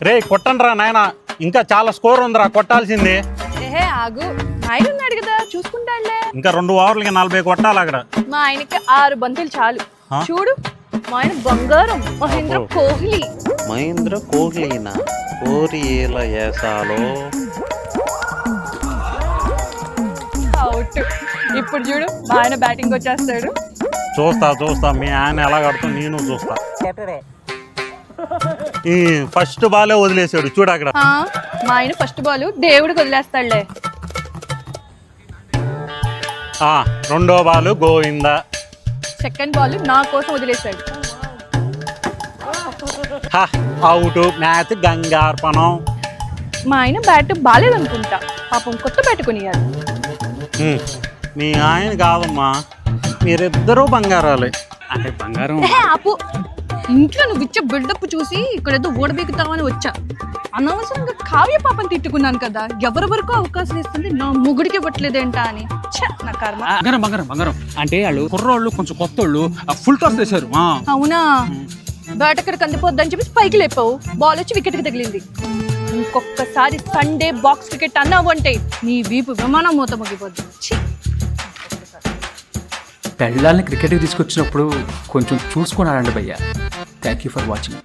రే కొట్టండి రా నాయన, ఇంకా చాలా స్కోర్ ఉందిరా కొట్టాల్సింది. ఏహే ఆగు, ఆయన ఉన్నాడు కదా చూసుకుంటాడులే. ఇంకా 2 ఓవర్లకి 40 కొట్టాలి అక్కడ. మా ఆయనకి 6 బంతులు చాలు. ఆ? చూడు మా ఆయన బంగారం, మహేంద్ర కోహ్లీ. మహేంద్ర కోహ్లీనా? కోరి ఎలా వేసాలో. అవుట్. ఇప్పుడు చూడు మా ఆయన బ్యాటింగ్ వచ్చేస్తాడు. చూస్తా మీ ఆయన ఎలా కడుతూ నేను చూస్తా. ఈ ఫస్ట్ బాలే వదిలేసాడు చూడు అక్కడ. ఆ, మా ఆయన ఫస్ట్ బాల్ దేవుడికి వదిలేస్తాడులే. రెండో బాలు గోవిందా. సెకండ్ బాల్ నా కోసం వదిలేశాడు. అవుట్. మ్యాచ్ గంగార్పణం. మా ఆయన బ్యాట్ బాలేదనుకుంటా, పాపం కొత్త బ్యాట్ కొనియాలి. మీ ఆయన కాదమ్మా, మీరిద్దరూ బంగారాలే. అంటే బంగారం. ఆపు, ఇంట్లో నువ్వు ఇచ్చే బిల్డప్ చూసి ఇక్కడ ఏదో ఓడబెక్కుతావని వచ్చా. అనవసరంగా కావ్య పాపని తిట్టుకున్నాను కదా, ఎవరెవరికో అవకాశం ఇస్తుంది నా ముగుడికి ఇవ్వట్లేదేంటా అని. నా కర్మ. బంగారం అంటే వాళ్ళు కుర్రోళ్ళు కొంచెం కొత్తోళ్ళు ఫుల్ టాస్ చేశారు. అవునా, బ్యాట్ ఎక్కడికి అందిపోద్దని చెప్పి పైకి లేపావు, బాల్ వచ్చి వికెట్ కి తగిలింది. ఇంకొకసారి సండే బాక్స్ క్రికెట్ అన్నావు అంటే నీ వీపు విమానం మూత మగిపోద్ది. పెళ్ళాలని క్రికెట్కి తీసుకొచ్చినప్పుడు కొంచెం చూసుకున్నారండి భయ్య. Thank you for watching.